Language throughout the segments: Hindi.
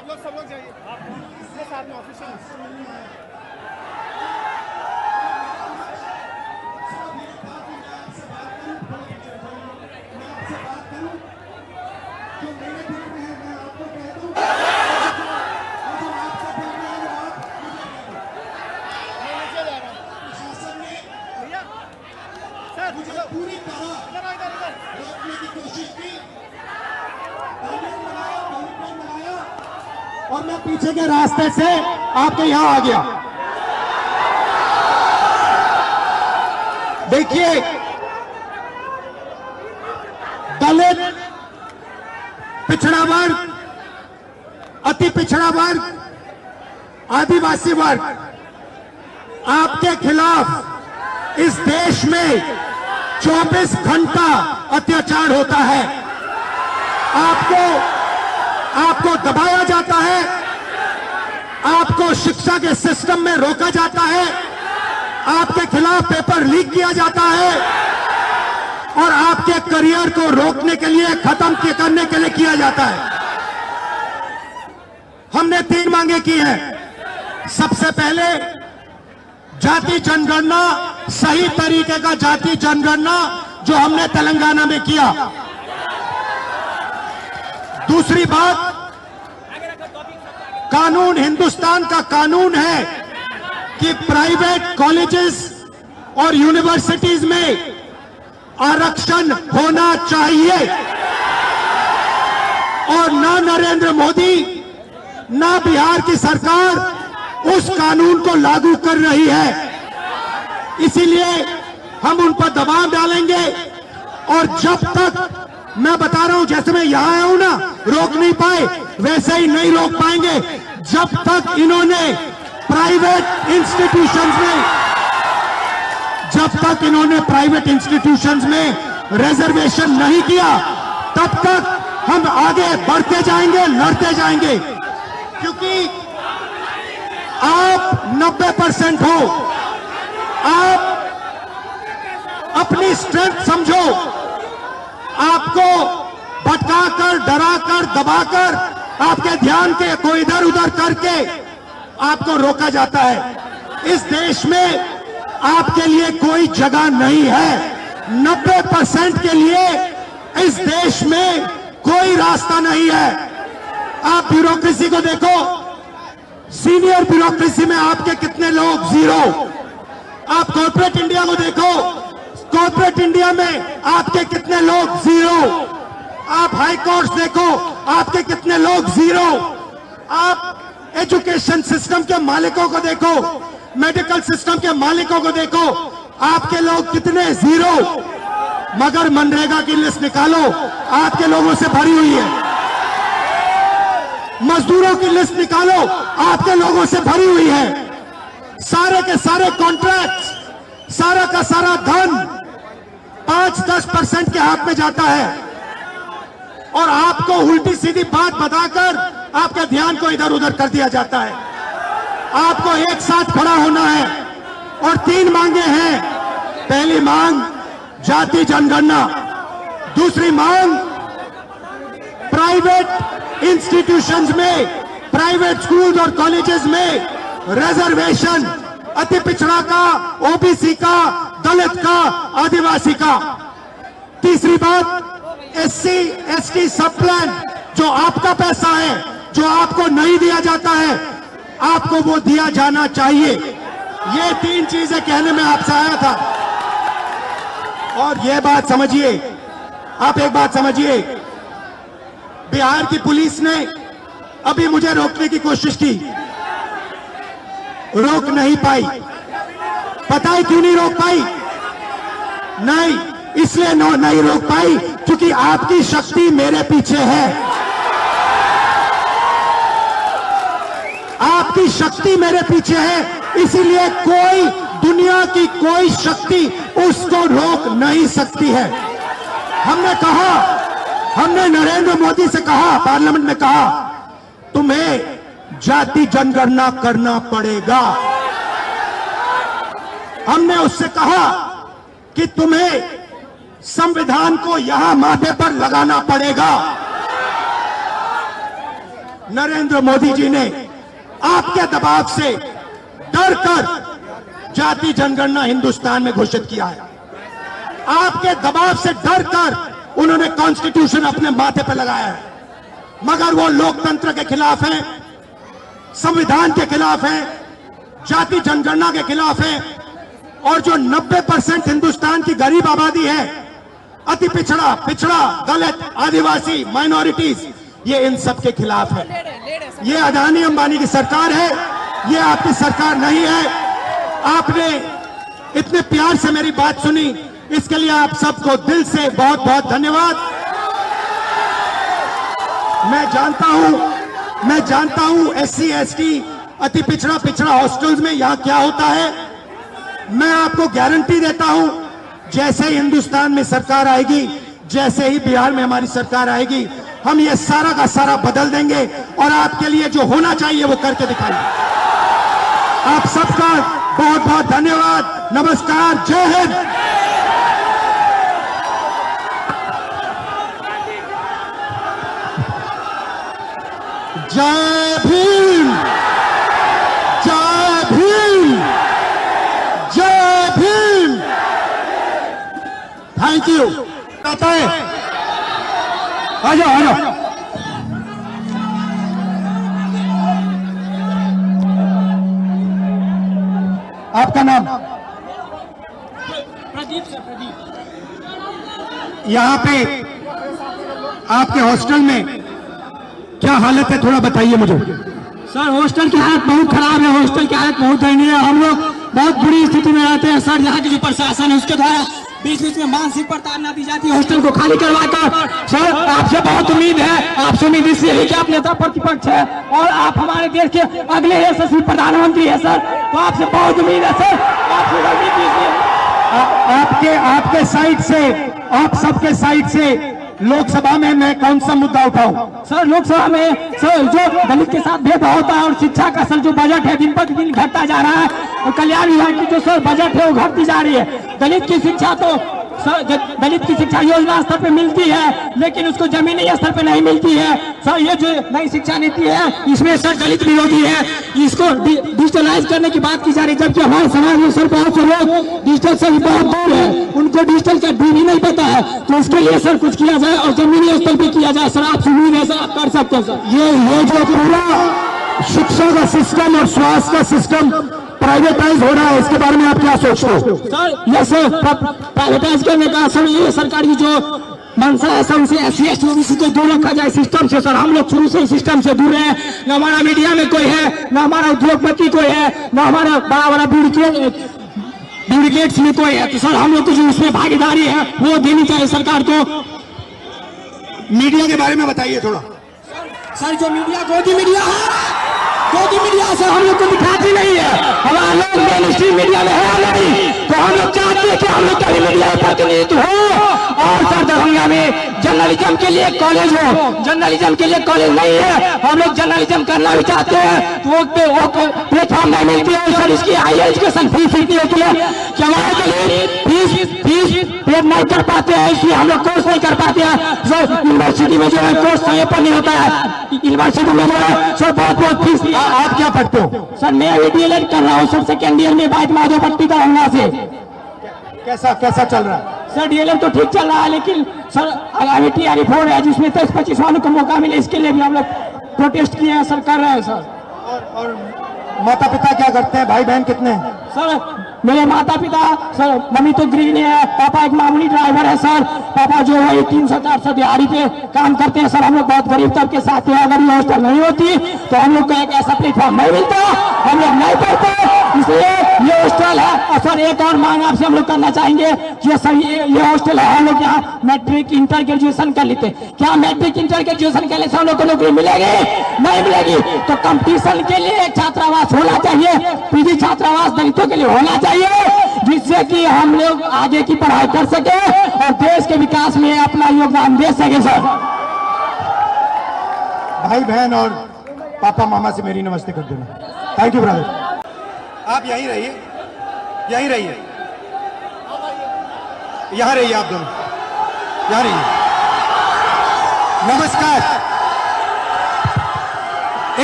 सब लोग जाइए साथ में ऑफिशियल। मुझे पूरी तरह रोकने की कोशिश की, और मैं पीछे के रास्ते से आपके यहां आ गया। देखिए, दलित, पिछड़ा वर्ग, अति पिछड़ा वर्ग, आदिवासी वर्ग, आपके खिलाफ इस देश में 24 घंटा अत्याचार होता है। आपको दबाया जाता है, आपको शिक्षा के सिस्टम में रोका जाता है, आपके खिलाफ पेपर लीक किया जाता है और आपके करियर को रोकने के लिए, खत्म करने के लिए किया जाता है। हमने 3 मांगे की हैं। सबसे पहले जाति जनगणना, सही तरीके का जाति जनगणना जो हमने तेलंगाना में किया। दूसरी बात, कानून, हिंदुस्तान का कानून है कि प्राइवेट कॉलेजेस और यूनिवर्सिटीज में आरक्षण होना चाहिए और ना नरेंद्र मोदी ना बिहार की सरकार उस कानून को लागू कर रही है। इसीलिए हम उन पर दबाव डालेंगे और जब तक, मैं बता रहा हूं, जैसे मैं यहां आया हूं ना, रोक नहीं पाए, वैसे ही नहीं रोक पाएंगे जब तक इन्होंने प्राइवेट इंस्टीट्यूशंस में रिजर्वेशन नहीं किया, तब तक हम आगे बढ़ते जाएंगे, लड़ते जाएंगे। क्योंकि आप 90% हो, आप अपनी स्ट्रेंथ समझो। आपको भटकाकर, डराकर, दबाकर, आपके ध्यान को इधर उधर करके आपको रोका जाता है। इस देश में आपके लिए कोई जगह नहीं है। 90% के लिए इस देश में कोई रास्ता नहीं है। आप ब्यूरोक्रेसी को देखो, सीनियर ब्यूरोक्रेसी में आपके कितने लोग? 0। आप कॉर्पोरेट इंडिया को देखो, कॉर्पोरेट इंडिया में आपके कितने लोग? 0। आप हाई कोर्ट देखो, आपके कितने लोग? 0। आप एजुकेशन सिस्टम के मालिकों को देखो, मेडिकल सिस्टम के मालिकों को देखो, आपके लोग कितने? 0। मगर मनरेगा की लिस्ट निकालो, आपके लोगों से भरी हुई है। मजदूरों की लिस्ट निकालो, आपके लोगों से भरी हुई है। सारे के सारे कॉन्ट्रैक्ट, सारा का सारा धन 5-10% के हाथ में जाता है और आपको उल्टी सीधी बात बताकर आपके ध्यान को इधर उधर कर दिया जाता है। आपको एक साथ खड़ा होना है और 3 मांगे हैं। पहली मांग जाति जनगणना, दूसरी मांग प्राइवेट इंस्टीट्यूशंस में, प्राइवेट स्कूल और कॉलेजेस में रिजर्वेशन, अति पिछड़ा का, ओबीसी का, दलित का, आदिवासी का। तीसरी बात, एससी एसटी सब प्लान, जो आपका पैसा है, जो आपको नहीं दिया जाता है, आपको वो दिया जाना चाहिए। ये 3 चीजें कहने में आपसे आया था। और ये बात समझिए, आप एक बात समझिए, बिहार की पुलिस ने अभी मुझे रोकने की कोशिश की, रोक नहीं पाई। पता है क्यों नहीं रोक पाई? नहीं, इसलिए नहीं रोक पाई क्योंकि आपकी शक्ति मेरे पीछे है। आपकी शक्ति मेरे पीछे है, इसीलिए कोई, दुनिया की कोई शक्ति उसको रोक नहीं सकती है। हमने कहा, हमने नरेंद्र मोदी से कहा, पार्लियामेंट में कहा, तुम्हें जाति जनगणना करना पड़ेगा। हमने उससे कहा कि तुम्हें संविधान को यहां माथे पर लगाना पड़ेगा। नरेंद्र मोदी जी ने आपके दबाव से डर कर जाति जनगणना हिंदुस्तान में घोषित किया है। आपके दबाव से डर कर उन्होंने कॉन्स्टिट्यूशन अपने माथे पर लगाया है, मगर वो लोकतंत्र के खिलाफ हैं, संविधान के खिलाफ हैं, जाति जनगणना के खिलाफ हैं, और जो 90% हिंदुस्तान की गरीब आबादी है, अति पिछड़ा, दलित, आदिवासी, माइनॉरिटीज, ये इन सब के खिलाफ है। ये अदानी अंबानी की सरकार है, ये आपकी सरकार नहीं है। आपने इतने प्यार से मेरी बात सुनी, इसके लिए आप सबको दिल से बहुत बहुत धन्यवाद। मैं जानता हूं SC ST अति पिछड़ा हॉस्टल्स में यहां क्या होता है। मैं आपको गारंटी देता हूं, जैसे ही हिंदुस्तान में सरकार आएगी, जैसे ही बिहार में हमारी सरकार आएगी, हम ये सारा का सारा बदल देंगे और आपके लिए जो होना चाहिए वो करके दिखाएंगे। आप सबका बहुत बहुत धन्यवाद। नमस्कार, जय हिंद। जय भीम, जय भीम, जय भीम। Thank you. आता है, आ जाओ। आपका नाम? प्रदीप सर, प्रदीप। यहाँ पे आपके हॉस्टल में क्या हालत है, थोड़ा बताइए मुझे। सर हॉस्टल की हालत बहुत खराब है, हॉस्टल की हालत बहुत दयनीय है। हम लोग बहुत बुरी स्थिति में रहते हैं सर। यहाँ की जो प्रशासन है उसके द्वारा बीच बीच में मानसिक प्रताड़ना दी जाती है हॉस्टल को खाली करवाकर। सर आपसे बहुत उम्मीद है, आपसे उम्मीद इसलिए है कि आप नेता प्रतिपक्ष है और आप हमारे देश के अगले यशस्वी प्रधानमंत्री है सर, तो आपसे बहुत उम्मीद है सर। आपसे आपके साइड से, आप सबके साइड से लोकसभा में मैं कौन सा मुद्दा उठाऊं? सर लोकसभा में सर जो दलित के साथ भेदभाव होता है और शिक्षा का सर जो बजट है दिन पर दिन घटता जा रहा है, और कल्याण विभाग की जो सर बजट है वो घटती जा रही है। दलित की शिक्षा तो सर दलित की शिक्षा योजना स्तर पे मिलती है, लेकिन उसको जमीनी स्तर पे नहीं मिलती है सर। ये जो नई शिक्षा नीति है इसमें सर दलित विरोधी है, इसको डिजिटलाइज करने की बात की जा रही है, जबकि हमारे समाज में सर बहुत से लोग डिजिटल से बहुत दूर है, उनको डिजिटल का डी भी नहीं पता है। तो उसके लिए सर कुछ किया जाए और जमीनी स्तर पे किया जाए सर। आपसे उम्मीद है सर, आप कर सकते हैं सर। ये जो पूरा शिक्षा का सिस्टम और स्वास्थ्य का सिस्टम प्राइवेटाइज हो रहा है, इसके बारे में आप क्या सोचते हो? सर ये सर प्राइवेटाइज करने का सर ये सरकार की जो मंशा है सर, उसे SC ST OBC को दूर रखा जाए सिस्टम से सर। हम लोग शुरू से सिस्टम से दूर है, न हमारा मीडिया में कोई है, न हमारा उद्योगपति कोई है, न हमारा बड़ा ब्यूरोक्रेट्स में कोई है। तो सर हम लोग को जो उसमें भागीदारी है वो देनी चाहिए सरकार को। मीडिया के बारे में बताइए थोड़ा। सर जो मीडिया गोदी मीडिया है, गोदी मीडिया से हम लोग को दिखाती नहीं है, हमारा लोग मेन स्ट्रीम मीडिया में है नहीं, तो हम लोग चाहते हैं कि हम लोग का भी मीडिया प्रतिनिधित्व हो। और सर दरभंगा में जर्नलिज्म के लिए कॉलेज हो, जर्नलिज्म के लिए कॉलेज नहीं है, हम लोग जर्नलिज्म करना भी चाहते हैं तो वो प्लेटफॉर्म नहीं मिलती है सर। इसकी हायर एजुकेशन फीस इतनी होती है कि हमारे लिए फीस पे नहीं कर पाते हैं, इसलिए हम लोग कोर्स नहीं कर पाते हैं सर। यूनिवर्सिटी में जो है कोर्स समय पर नहीं होता है, यूनिवर्सिटी में जो है सर बहुत फीस। आप क्या पढ़ते हो? सर मैं अभी DLED कर रहा हूँ सर, सेकेंड ईयर में बाइट माधोपट्टी का हंगा से। कैसा चल रहा है सर? DLED तो ठीक चल रहा है, लेकिन सर आगामी TRE 4 है जिसमें 23-25 वालों को मौका मिले, इसके लिए भी हम लोग प्रोटेस्ट किए हैं सर, कर रहे हैं सर। और माता पिता क्या करते हैं, भाई बहन कितने हैं? सर मेरे माता पिता सर, मम्मी तो गृहिणी है, पापा एक मामूली ड्राइवर है सर। पापा जो है 300-400 दिहाड़ी पे काम करते हैं सर। हम लोग बहुत गरीब तबके साथ हैं, अगर ये हॉस्टल नहीं होती तो हम लोग को एक ऐसा प्लेटफॉर्म नहीं मिलता, हम लोग नहीं पढ़ते, इसलिए ये हॉस्टल है। और सर एक और मांग आपसे हम लोग करना चाहेंगे कि सर ये हॉस्टल है, हम लोग यहाँ मैट्रिक इंटर ग्रेजुएशन कर लेते, क्या मैट्रिक इंटर ग्रेजुएशन के लिए हम लोग को नौकरी मिलेगी? नहीं मिलेगी। तो कंपटीशन के लिए एक छात्रावास होना चाहिए, PG छात्रावास दलितों के लिए होना चाहिए, जिससे कि हम लोग आगे की पढ़ाई कर सके और देश के विकास में अपना योगदान दे सके सर। भाई बहन और पापा मामा से मेरी नमस्ते कर देना। Thank you brother. आप यहीं रहिए, यहीं रहिए, यहां रहिए, आप दोनों यहां रहिए। नमस्कार।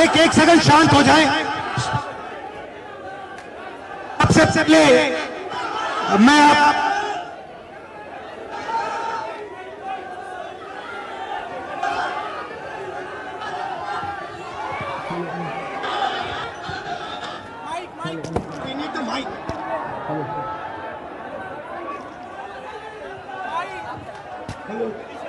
एक सेकंड शांत हो जाए। सबसे पहले मैं आप We need the mic. Hello.